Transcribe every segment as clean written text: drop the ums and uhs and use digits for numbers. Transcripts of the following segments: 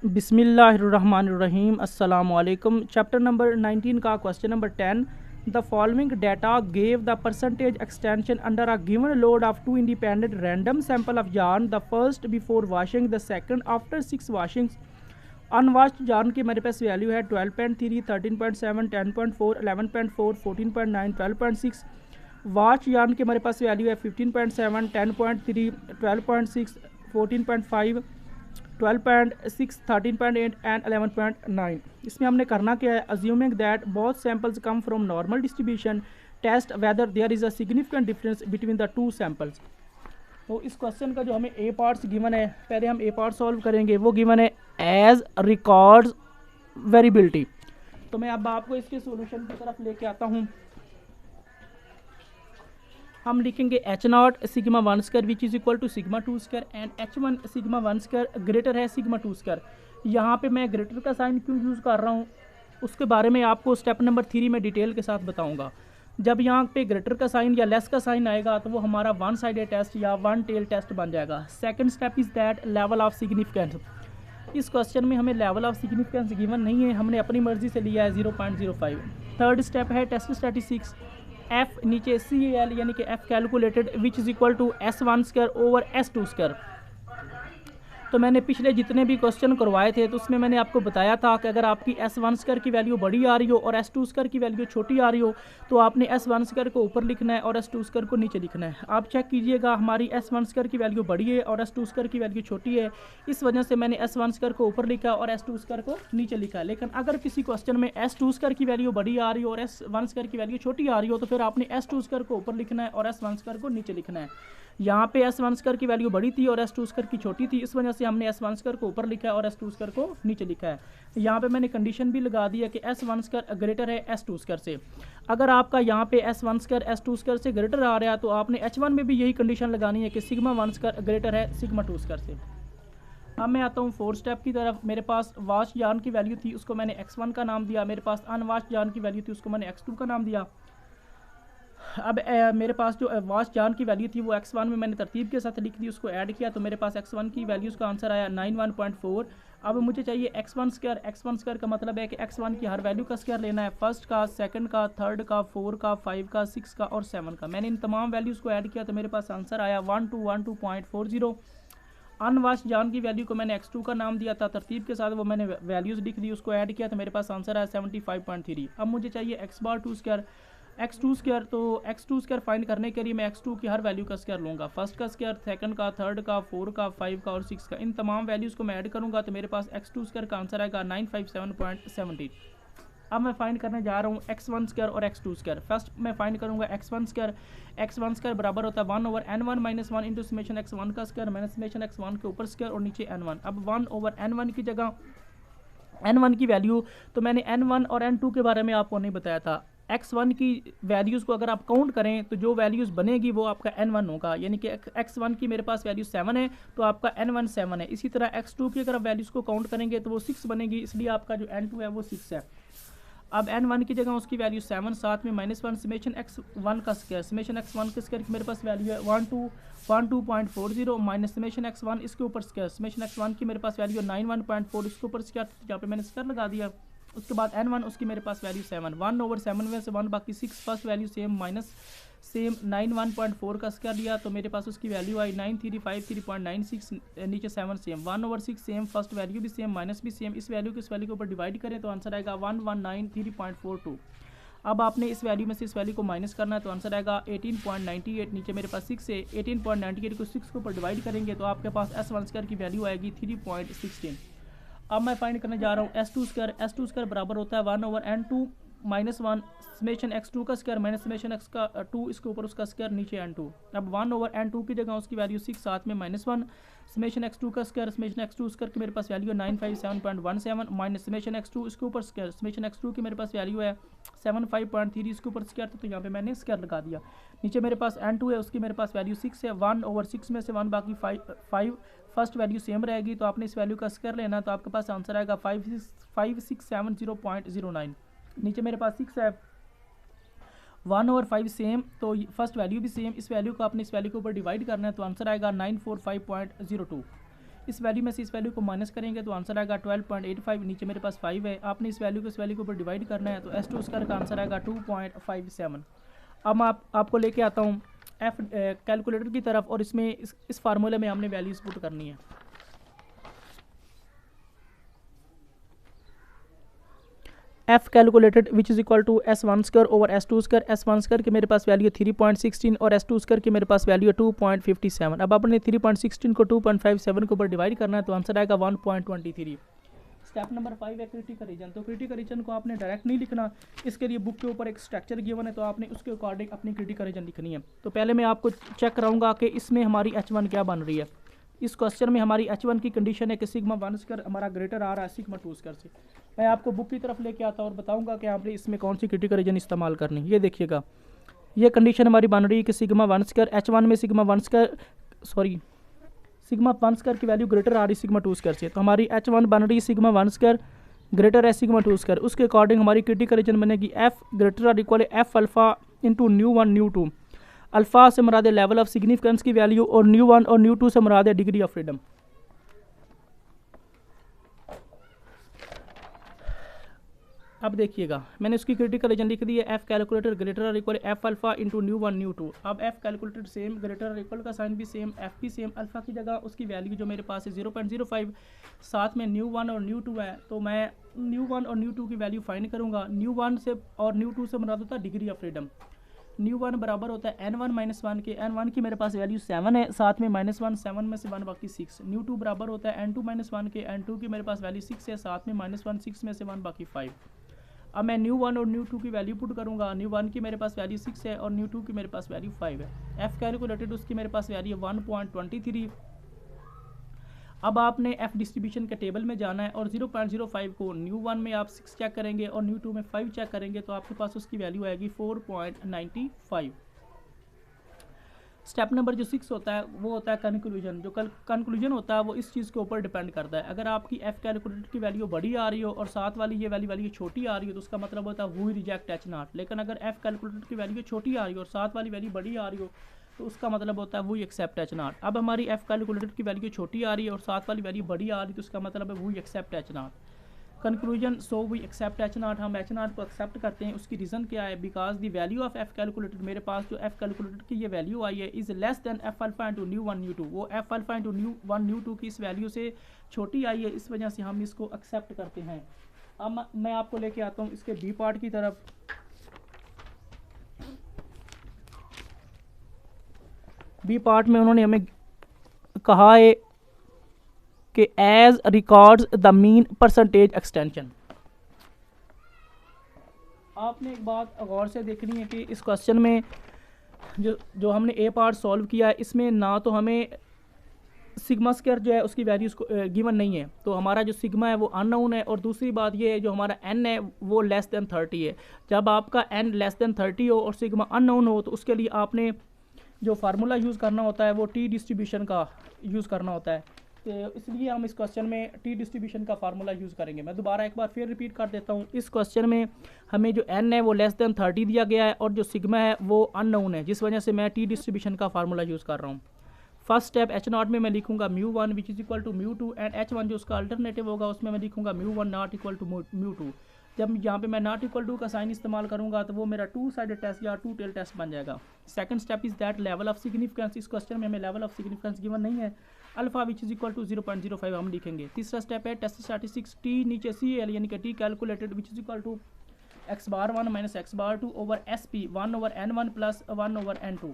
बिस्मिल्लाहिर्रहमानिर्रहीम अस्सलामुअलैकुम। Chapter number 19 का question number 10। The following data gave the percentage extension under a given load of two independent random sample of yarn, the first before washing, the second after 6 washings. Unwashed yarn की मेरे पास value है 12.3, 13.7, 10.4, 11.4, 14.9, 12.6। Wash yarn की मेरे पास value है 15.7, 10.3, 12.6, 14.5, 12.6, 13.8 and 11.9। इसमें हमने करना क्या है, assuming that both samples come from normal distribution, test whether there is a significant difference between the two samples. तो इस क्वेश्चन का जो हमें ए पार्ट्स गिवन है, पहले हम ए पार्ट सॉल्व करेंगे। वो गिवन है एज रिकॉर्ड्स वेरिएबिलिटी। तो मैं अब आपको इसके सॉल्यूशन की तरफ लेके आता हूँ। हम लिखेंगे H nought sigma 1 square which is equal to sigma 2 square and H1 sigma 1 square greater है सिग्मा 2 स्क्वायर। यहाँ पे मैं ग्रेटर का साइन क्यों यूज़ कर रहा हूँ उसके बारे में आपको स्टेप नंबर 3 में डिटेल के साथ बताऊँगा। जब यहाँ पे ग्रेटर का साइन या लेस का साइन आएगा तो वो हमारा वन साइडेड टेस्ट या वन टेल टेस्ट बन जाएगा। Second step is that level of significance. इस क्वेश्चन में हमें लेवल ऑफ सिग्निफिकेंस गिवन नहीं है, हमने अपनी मर्जी से लिया है 0.05। थर्ड स्टेप है टेस्ट स्टैटिस्टिक्स। एफ नीचे CAL यानी कि F calculated which is equal to S1 square over S2 square. तो मैंने पिछले जितने भी क्वेश्चन करवाए थे तो उसमें मैंने आपको बताया था कि अगर आपकी S1 स्क्वायर की वैल्यू बड़ी आ रही हो और S2 स्क्वायर की वैल्यू छोटी आ रही हो तो आपने S1 स्क्वायर को ऊपर लिखना है और S2 स्क्वायर को नीचे लिखना है। आप चेक कीजिएगा हमारी S1 स्क्वायर की वैल्यू बड़ी है और S2 स्क्वायर की वैल्यू छोटी है, इस वजह से मैंने S1 स्क्वायर को ऊपर लिखा और S2 स्क्वायर को नीचे लिखा। लेकिन अगर किसी क्वेश्चन में S2 स्क्वायर की वैल्यू बड़ी आ रही हो और S1 स्क्वायर की वैल्यू छोटी आ रही हो तो फिर आपने S2 स्क्वायर को ऊपर लिखना है और S1 स्क्वायर को नीचे लिखना है। यहाँ पे S1 स्क्वायर की वैल्यू बड़ी थी और S2 स्क्वायर की छोटी थी, इस वजह से हमने S1 स्क्वायर को ऊपर लिखा है और S2 स्क्वायर को नीचे लिखा है। यहाँ पे मैंने कंडीशन भी लगा दी है कि S1 स्क्वायर ग्रेटर है S2 स्क्वायर से। अगर आपका यहाँ पे S1 स्क्वायर S2 स्क्वायर से ग्रेटर आ रहा है तो आपने H1 में भी यही कंडीशन लगानी है कि सिग्मा 1 स्क्वायर ग्रेटर है सिग्मा 2 स्क्वायर से। अब मैं आता हूँ फोर्थ स्टेप की तरफ। मेरे पास वॉश yarn की वैल्यू थी, उसको मैंने X1 का नाम दिया। मेरे पास अनवॉश yarn की वैल्यू थी, उसको मैंने X2 का नाम दिया। अब मेरे पास जो वॉश yarn की वैल्यू थी वो X1 में मैंने तरतीब के साथ लिख दी, उसको ऐड किया तो मेरे पास X1 की वैल्यूज़ का आंसर आया 91.4। अब मुझे चाहिए X1 स्क्वायर। X1 स्क्वायर का मतलब है कि X1 की हर वैल्यू का स्क्वायर लेना है, फर्स्ट का, सेकंड का, थर्ड का, 4 का, 5 का, 6 का और 7 का। मैंने इन तमाम वैल्यूज़ को ऐड किया तो मेरे पास आंसर आया 1212.40। अनवॉश yarn की वैल्यू को मैंने X2 का नाम दिया था, तरतीब के साथ वो मैंने वैल्यूज़ लिख दी, उसको ऐड किया तो मेरे पास आंसर आया 75.3। अब मुझे चाहिए X2 स्क्वायर। X2 स्क्वायर, तो X2 स्क्वायर फाइंड करने के लिए मैं X2 की हर वैल्यू का स्क्वायर लूँगा, फर्स्ट का स्क्वायर, सेकंड का, थर्ड का, 4 का, 5 का और 6 का। इन तमाम वैल्यूज़ को मैं ऐड करूँगा तो मेरे पास X2 स्क्वायर का आंसर आएगा 957.70। अब मैं फाइंड करने जा रहा हूँ X1 स्क्वायर और X2 स्क्वायर। फर्स्ट मैं फाइंड करूँगा X1 स्क्वायर। X1 स्क्वायर बराबर होता है 1/n1 - 1 इंटू समेशन X1 का स्क्वायर माइनस समेशन X1 के ऊपर स्क्वायर और नीचे n1। अब 1/n1 की जगह n1 की वैल्यू, तो मैंने n1 और n2 के बारे में आपको नहीं बताया था। x1 की वैल्यूज़ को अगर आप काउंट करें तो जो वैल्यूज़ बनेगी वो आपका n1 होगा, यानी कि x1 की मेरे पास वैल्यू 7 है तो आपका n1 7 है। इसी तरह x2 की अगर आप वैल्यूज़ को काउंट करेंगे तो वो 6 बनेगी, इसलिए आपका जो n2 है वो 6 है। अब n1 की जगह उसकी वैल्यू 7, साथ में -1 समेशन x1 का स्क्वायर, समेशन x1 के स्क्वायर की मेरे पास वैल्यू है 1212.40 माइनस समेशन x1 इसके ऊपर स्क्वायर, समेशन x1 की मेरे पास वैल्यू है 91.4 इसके ऊपर स्क्वायर, जहाँ पे मैंने स्क्वायर लगा दिया। उसके बाद n1 उसकी मेरे पास वैल्यू 7, 1/7 में से 1 बाकी 6, first value same minus same 91.4 का स्क्वायर लिया तो मेरे पास उसकी वैल्यू आई 9353.96, नीचे 7 सेम, 1/6 सेम, फर्स्ट वैल्यू भी सेम, माइनस भी सेम। इस वैल्यू को इस वैल्यू के ऊपर डिवाइड करें तो आंसर आएगा 1193.42। अब आपने इस वैल्यू में से इस वैल्यू को माइनस करना है तो आंसर आएगा 18.98। नीचे मेरे पास 6 है, 18.98 को 6 के ऊपर डिवाइड करेंगे तो आपके पास S1 स्क्वायर की वैल्यू आएगी 3.16। अब मैं फाइंड करने जा रहा हूँ S2 स्क्वायर। S2 स्क्वायर बराबर होता है 1/n2 - 1 समेशन x2 का स्क्वायर माइनस समेशन x का 2 इसके ऊपर उसका स्क्वायर नीचे n2। अब 1/n2 की जगह उसकी वैल्यू 6, साथ में -1 समेशन x2 का स्क्वायर, समेशन x2 स्क्वायर की मेरे पास वैल्यू है 957.17 माइनस समेशन x2 इसके ऊपर स्क्वायर, समेशन x2 की मेरे पास वैल्यू है 75.3 इसके ऊपर स्क्वायर, तो यहाँ पे मैंने स्क्वायर लगा दिया। नीचे मेरे पास n2 है, उसकी मेरे पास वैल्यू 6 है, 1/6 में से 1 बाकी 5, फर्स्ट वैल्यू सेम रहेगी तो आपने इस वैल्यू का स्क्वायर लेना तो आपके पास आंसर आएगा 5670.09। नीचे मेरे पास 6 है, 1/5 सेम, तो फर्स्ट वैल्यू भी सेम, इस वैल्यू को आपने इस वैल्यू के ऊपर डिवाइड करना है तो आंसर आएगा 945.02। इस वैल्यू में से इस वैल्यू को माइनस करेंगे तो आंसर आएगा 12.85। नीचे मेरे पास 5 है, आपने इस वैल्यू को इस वैल्यू के ऊपर डिवाइड करना है, तो S2 स्क्वायर का आंसर आएगा 2.57। अब मैं आपको लेके आता हूँ एफ कैलकुलेटर की तरफ, और इसमें इस फार्मूले में हमने वैल्यूज पुट करनी है। F calculated which is equal to S1 square over S2 square. S1 square की मेरे पास वैल्यू है 3.16 और S2 स्क्वायर की मेरे पास वैल्यू है 2.57। अब आपने 3.16 को 2.57 के ऊपर डिवाइड करना है, तो आंसर आएगा 1.23। स्टेप नंबर 5 है क्रिटिकल रीजन। तो क्रिटिकल रीजन को आपने डायरेक्ट नहीं लिखना, इसके लिए बुक के ऊपर एक स्ट्रक्चर गिवन है, तो आपने उसके अकॉर्डिंग अपनी क्रिटिकल रीजन लिखनी है। तो पहले मैं आपको चेक कराऊंगा कि इसमें हमारी H1 क्या बन रही है। इस क्वेश्चन में हमारी H1 की कंडीशन है कि सिग्मा 1 स्क्वायर हमारा ग्रेटर आ रहा है सिग्मा 2 स्क्वायर से। मैं आपको बुक की तरफ लेके आता हूँ और बताऊंगा कि आपने इसमें कौन सी क्रिटिकल रीजन इस्तेमाल करनी है। ये देखिएगा, ये कंडीशन हमारी बन रही है कि सिग्मा 1 स्क्वायर H1 में सिग्मा 1 स्क्वायर की वैल्यू ग्रेटर आ रही सिग्मा 2 स्क्वायर से। तो हमारी H1 बन रही है सिग्मा 1 स्क्वायर ग्रेटर है सिग्मा 2 स्क्वायर। उसके अकॉर्डिंग हमारी क्रिटिकल रीजन बनेगी F ग्रेटर और equal F alpha into new 1 new 2। Alpha से मुराद है लेवल ऑफ सिग्निफिकेंस की वैल्यू, और न्यू 1 और न्यू 2 से मुराद है डिग्री ऑफ फ्रीडम। अब देखिएगा, मैंने उसकी क्रिटिकल रीजन लिख दी है एफ कैलकुलेटर ग्रेटर और equal F alpha into new 1 new 2। अब एफ कैलकुलेटर सेम, ग्रेटर और इक्वल का साइन भी सेम, एफ भी सेम। अल्फा की जगह उसकी वैल्यू जो मेरे पास है 0.05, साथ में न्यू 1 और न्यू 2 है, तो मैं न्यू 1 और न्यू 2 की वैल्यू फाइंड करूँगा। न्यू 1 से और न्यू 2 से मुराद होता है डिग्री ऑफ फ्रीडम। न्यू 1 बराबर होता है n1 माइनस 1 के। n1 की मेरे पास वैल्यू 7 है, साथ में -1, 7 में से 1 बाकी 6। न्यू 2 बराबर होता है n2 माइनस 1 के। n2 की मेरे पास वैल्यू 6 है, साथ में -1, 6 में से 1 बाकी 5। अब मैं न्यू 1 और न्यू 2 की वैल्यू पुट करूँगा। न्यू 1 की मेरे पास वैल्यू 6 है और न्यू 2 की मेरे पास वैल्यू 5 है। एफ कैलकुलेटेड उसकी मेरे पास वैल्यू 1.23। अब आपने एफ डिस्ट्रीब्यूशन के टेबल में जाना है और 0.05 को न्यू 1 में आप 6 चेक करेंगे और न्यू 2 में 5 चेक करेंगे, तो आपके पास उसकी वैल्यू आएगी 4.95। स्टेप नंबर जो 6 होता है वो होता है कंक्लूजन। जो कंक्लूजन होता है वो इस चीज़ के ऊपर डिपेंड करता है। अगर आपकी एफ कैलकुलेटर की वैल्यू बड़ी आ रही हो और साथ वाली ये वैल्यू छोटी आ रही हो, तो उसका मतलब होता है वो रिजेक्ट H0। लेकिन अगर एफ कैलकुलेटर की वैल्यू छोटी आ रही हो और साथ वाली वैल्यू बड़ी आ रही हो, तो उसका मतलब होता है वो एक्सेप्ट H0। अब हमारी एफ कैलकुलेटर की वैल्यू छोटी आ रही है और साथ वाली वैल्यू बड़ी आ रही है, तो उसका मतलब है वो accept H0। Conclusion, so we accept H0। हम H0 को एक्सेप्ट करते हैं। उसकी रीज़न क्या है? Because the value of F calculated, मेरे पास जो एफ कैलकुलेटेड की ये वैल्यू आई है is less then F alpha into new 1 new 2। वो F alpha into new 1 new 2 की इस वैल्यू से छोटी आई है, इस वजह से हम इसको एक्सेप्ट करते हैं। अब मैं आपको लेके आता हूँ इसके बी पार्ट की तरफ। बी पार्ट में उन्होंने हमें कहा है कि as records the mean percentage extension. आपने एक बात गौर से देखनी है कि इस क्वेश्चन में जो हमने ए पार्ट सॉल्व किया है, इसमें ना तो हमें सिग्मा स्क्वायर जो है उसकी वैल्यू गिवन नहीं है, तो हमारा जो सिग्मा है वो अननोन है। और दूसरी बात ये है जो हमारा एन है वो लेस देन 30 है। जब आपका एन लेस देन 30 हो और सिग्मा अननोन हो, तो उसके लिए आपने जो फार्मूला यूज़ करना होता है वो टी डिस्ट्रीब्यूशन का यूज़ करना होता है। तो इसलिए हम इस क्वेश्चन में टी डिस्ट्रीब्यूशन का फार्मूला यूज़ करेंगे। मैं दोबारा एक बार फिर रिपीट कर देता हूँ। इस क्वेश्चन में हमें जो एन है वो लेस देन 30 दिया गया है और जो सिग्मा है वो अननोन है, जिस वजह से मैं टी डिस्ट्रीब्यूशन का फार्मूला यूज़ कर रहा हूँ। फर्स्ट स्टेप H0 में मैं लिखूंगा μ1 which is equal to μ2 and H1 जो उसका अल्टरनेटिव होगा उसमें मैं लिखूंगा μ1 नॉट इक्वल टू μ2। जब यहाँ पे मैं नॉट इक्वल टू का साइन इस्तेमाल करूँगा तो वो मेरा 2 साइडेड टेस्ट या 2 टेल टेस्ट बन जाएगा। Second step is that level of significance. इस क्वेश्चन में हमें लेवल ऑफ सिग्निफिकेंस गिवन नहीं है, alpha which is equal to 0.05 हम लिखेंगे। तीसरा स्टेप है टेस्ट स्टैटिस्टिक्स टी नीचे CL यानी कि T calculated which is equal to x⁻1 minus x⁻2 over SP 1/n1 plus 1/n2।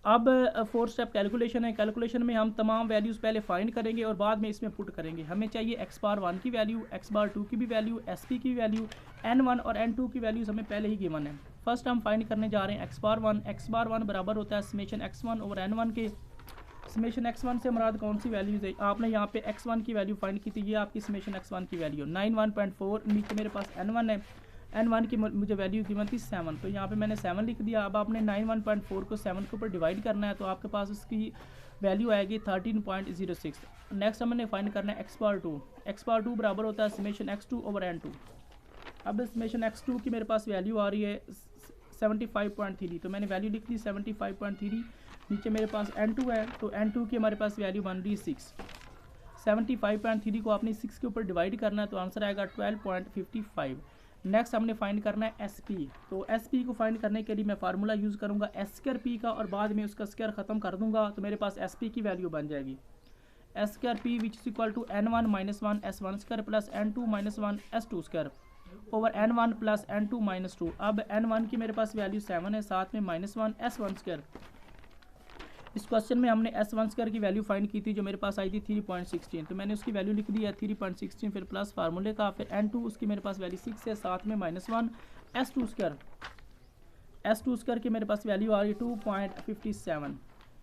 अब फोर्थ स्टेप कैलकुलेशन है। कैलकुलेशन में हम तमाम वैल्यूज़ पहले फाइंड करेंगे और बाद में इसमें पुट करेंगे। हमें चाहिए x⁻1 की वैल्यू, x⁻2 की भी वैल्यू, SP की वैल्यू, n1 और n2 की वैल्यूज़ हमें पहले ही गिवन है। फर्स्ट हम फाइंड करने जा रहे हैं x⁻1। x⁻1 बराबर होता है समेशन x1 ओवर n1 के। समेशन x1 से मुराद कौन सी वैल्यूज़ है? आपने यहाँ पे x1 की वैल्यू फाइंड की थी, ये आपकी समेशन x1 की वैल्यू 91.4। नीचे मेरे पास n1 है, n1 की मुझे वैल्यू गिवन थी 7, तो यहाँ पे मैंने 7 लिख दिया। अब आपने 91.4 को 7 के ऊपर डिवाइड करना है, तो आपके पास उसकी वैल्यू आएगी 13.06। नेक्स्ट हमने फाइंड करना है x⁻2। x⁻2 बराबर होता है समेशन x2 ओवर n2। अब समेशन x2 की मेरे पास वैल्यू आ रही है 75.3, तो मैंने वैल्यू लिख दी 75.3। नीचे मेरे पास n2 है, तो n2 की हमारे पास वैल्यू बन रही है 6। 75.3 को आपने 6 के ऊपर डिवाइड करना है तो आंसर आएगा 12.55। नेक्स्ट हमने फाइंड करना है SP। तो SP को फाइंड करने के लिए मैं फार्मूला यूज़ करूँगा S स्क्वायर P का और बाद में उसका स्क्वायर ख़त्म कर दूंगा, तो मेरे पास SP की वैल्यू बन जाएगी S square P which is equal to n1 minus 1 S1 square plus n2 minus 1 S2 square over n1 plus n2 minus 2। अब n1 की मेरे पास वैल्यू 7 है, साथ में माइनस 1 S1 स्क्वायर। इस क्वेश्चन में हमने S1 स्क्वायर की वैल्यू फाइंड की थी जो मेरे पास आई थी 3.16, तो मैंने उसकी वैल्यू लिख दी है 3.16, फिर प्लस फार्मूले का, फिर n2 उसकी मेरे पास वैल्यू 6 है, साथ में minus 1 S2 square. S2 square की मेरे पास वैल्यू आ रही है 2.57।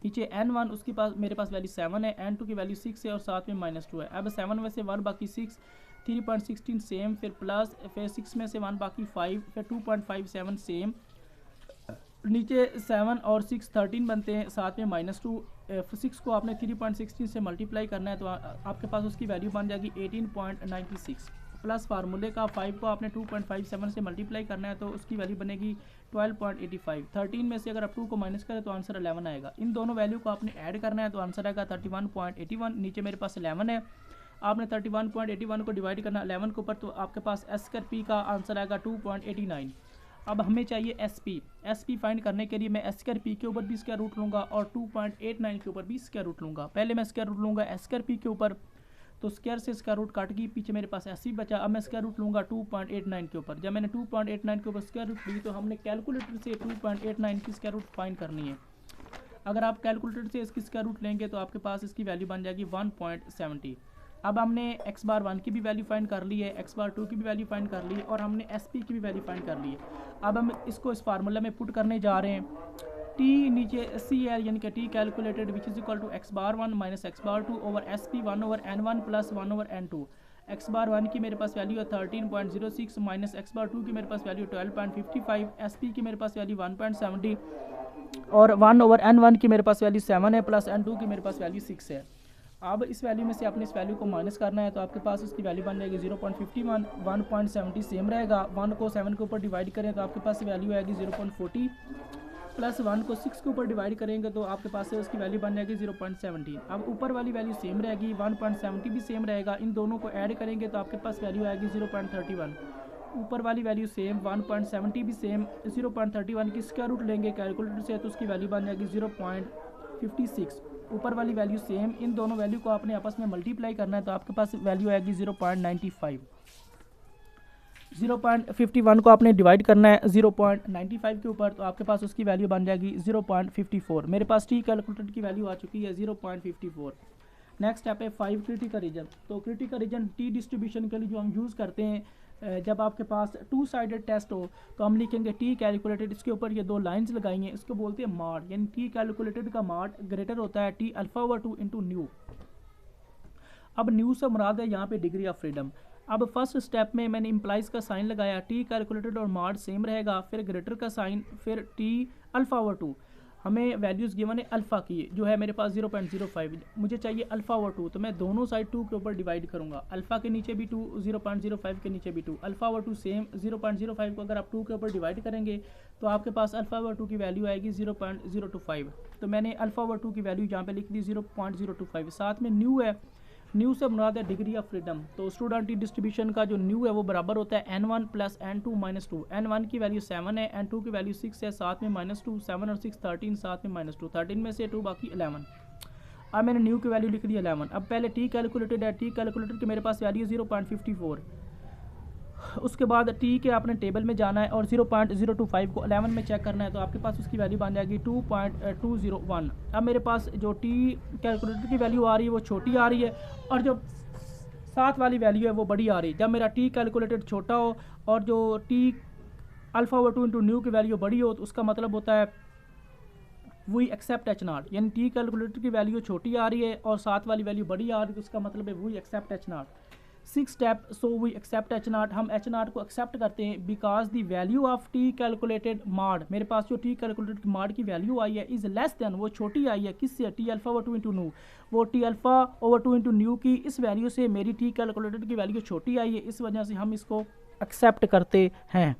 नीचे n1 उसके पास मेरे पास वैल्यू 7 है, n2 की वैल्यू 6 है और साथ में माइनस 2 है। अब 7 में से 1 बाकी 6, 3.16 सेम, फिर प्लस, फिर 6 में से 1 बाकी 5, फिर 2.57 सेम, नीचे 7 और 6 13 बनते हैं, साथ में माइनस 2। 6 को आपने 3.16 से मल्टीप्लाई करना है तो आपके पास उसकी वैल्यू बन जाएगी 18.96 प्लस फार्मूले का। 5 को आपने 2.57 से मल्टीप्लाई करना है तो उसकी वैल्यू बनेगी 12.85। 13 में से अगर आप 2 को माइनस करें तो आंसर 11 आएगा। इन दोनों वैल्यू को आपने ऐड करना है तो आंसर आएगा 31.81। नीचे मेरे पास 11 है, आपने 31.81 को डिवाइड करना 11 के ऊपर, तो आपके पास S स्क्वायर P का आंसर आएगा 2.89। अब हमें चाहिए SP फाइंड करने के लिए मैं S स्क्वायर P के ऊपर भी स्क्वायर रूट लूँगा और 2.89 के ऊपर भी स्क्वायर रूट लूँगा। पहले मैं स्क्वायर रूट लूँगा S स्क्वायर P के ऊपर, तो स्क्वायर से स्क्वायर रूट काट गई, पीछे मेरे पास SP बचा। अब मैं स्क्वायर रूट लूँगा 2.89 के ऊपर। जब मैंने 2.89 के ऊपर स्क्वायर रूट ली तो हमने कैलकुलेटर से 2.89 की स्क्वायर रूट फाइंड करनी है। अगर आप कैलकुलेटर से इसकी स्क्वायर रूट लेंगे तो आपके पास इसकी वैल्यू बन जाएगी 1.70। अब हमने x बार 1 की भी वैल्यू फाइंड कर ली है, x बार 2 की भी वैल्यू फाइंड कर ली है और हमने SP की भी वैल्यू फाइंड कर ली है। अब हम इसको इस फार्मूला में पुट करने जा रहे हैं। t नीचे CL यानी कि t calculated which is equal to x bar 1 minus x bar 2 over SP 1 over n1 plus 1 over n2। x bar 1 की मेरे पास वैल्यू है 13.06 माइनस x बार 2 की मेरे पास वैल्यू 12.55, SP की मेरे पास वैल्यू 1.70 और 1 ओवर n1 की मेरे पास वैल्यू 7 है, प्लस n2 की मेरे पास वैल्यू 6 है। अब इस वैल्यू में से आपने इस वैल्यू को माइनस करना है तो आपके पास इसकी वैल्यू बन जाएगी 0.51। 1.70 सेम रहेगा, 1 को 7 के ऊपर डिवाइड करें तो आपके पास वैल्यू आएगी 0.40, प्लस 1 को 6 के ऊपर डिवाइड करेंगे तो आपके पास से उसकी वैल्यू बन जाएगी 0.17। अब ऊपर वाली वैल्यू सेम रहेगी, 1.70 भी सेम रहेगा, इन दोनों को ऐड करेंगे तो आपके पास वैल्यू आएगी 0.31। ऊपर वाली वैल्यू सेम, 1.70 भी सेम, 0.31 की स्क्वायर रूट लेंगे कैलकुलेटर से तो उसकी वैल्यू बन जाएगी 0.56। ऊपर वाली वैल्यू सेम, इन दोनों वैल्यू को आपने आपस में मल्टीप्लाई करना है तो आपके पास वैल्यू आएगी 0.95। 0.51 को आपने डिवाइड करना है 0.95 के ऊपर तो आपके पास उसकी वैल्यू बन जाएगी 0.54। मेरे पास t कैलकुलेटर की वैल्यू आ चुकी है 0.54। नेक्स्ट स्टेप है 5 क्रिटिकल रीजन। तो क्रिटिकल रीजन t डिस्ट्रीब्यूशन के लिए जो हम यूज़ करते हैं जब आपके पास 2 साइडेड टेस्ट हो तो हम लिखेंगे t कैलकुलेटेड, इसके ऊपर ये 2 लाइंस लगाई हैं, इसको बोलते हैं मॉड, यानी t कैलकुलेटेड का मॉड ग्रेटर होता है t alpha over 2 into new. अब न्यू से मुराद है यहाँ पे डिग्री ऑफ फ्रीडम। अब फर्स्ट स्टेप में मैंने इम्प्लाइज का साइन लगाया, t कैलकुलेटेड और मॉड सेम रहेगा, फिर ग्रेटर का साइन, फिर t अल्फा ओवर 2। हमें वैल्यूज़ गिवन है अल्फ़ा की जो है मेरे पास 0.05, मुझे चाहिए अल्फ़ा ओवर 2, तो मैं दोनों साइड 2 के ऊपर डिवाइड करूँगा। अल्फ़ा के नीचे भी 2, 0.05 के नीचे भी 2, अल्फ़ा ओवर 2 सेम। 0.05 को अगर आप 2 के ऊपर डिवाइड करेंगे तो आपके पास अल्फ़ा ओवर 2 की वैल्यू आएगी 0.025। तो मैंने अल्फ़ा ओवर 2 की वैल्यू यहाँ पे लिख दी 0.025। साथ में न्यू है, न्यू से मुराद है डिग्री ऑफ फ्रीडम। तो स्टूडेंट डिस्ट्रीब्यूशन का जो न्यू है वो बराबर होता है n1 plus n2 minus 2। n1 की वैल्यू 7 है, n2 की वैल्यू 6 है, साथ में माइनस 2, 7 और 6 13, साथ में माइनस 2, 13 में से 2 बाकी 11। अब मैंने न्यू की वैल्यू लिख दी 11। अब पहले t कैलकुलेटेड है, t कैलकुलेटेड की मेरे पास वैल्यू 0.54। उसके बाद t के आपने टेबल में जाना है और 0.025 को 11 में चेक करना है तो आपके पास उसकी वैल्यू बन जाएगी 2.201। अब मेरे पास जो t कैलकुलेटर की वैल्यू आ रही है वो छोटी आ रही है और जो साथ वाली वैल्यू है वो बड़ी आ रही है। जब मेरा t कैलकुलेटेड छोटा हो और जो t alpha over 2 into nu की वैल्यू बड़ी हो तो उसका मतलब होता है वी एक्सेप्ट एच नॉट, यानी t कैलकुलेटर की वैल्यू छोटी आ रही है और साथ वाली वैल्यू बड़ी आ रही है तो उसका मतलब है we accept H not. 6 step, so we accept H not, हम एच नॉट को एक्सेप्ट करते हैं because the value of T calculated mod, मेरे पास जो टी कैलकुलेटेड मॉड की वैल्यू आई है इज़ लेस देन, वो छोटी आई है किससे, T alpha over 2 into nu, वो T alpha over 2 into nu की इस वैल्यू से मेरी टी कैलकुलेटेड की वैल्यू छोटी आई है, इस वजह से हम इसको एक्सेप्ट करते हैं।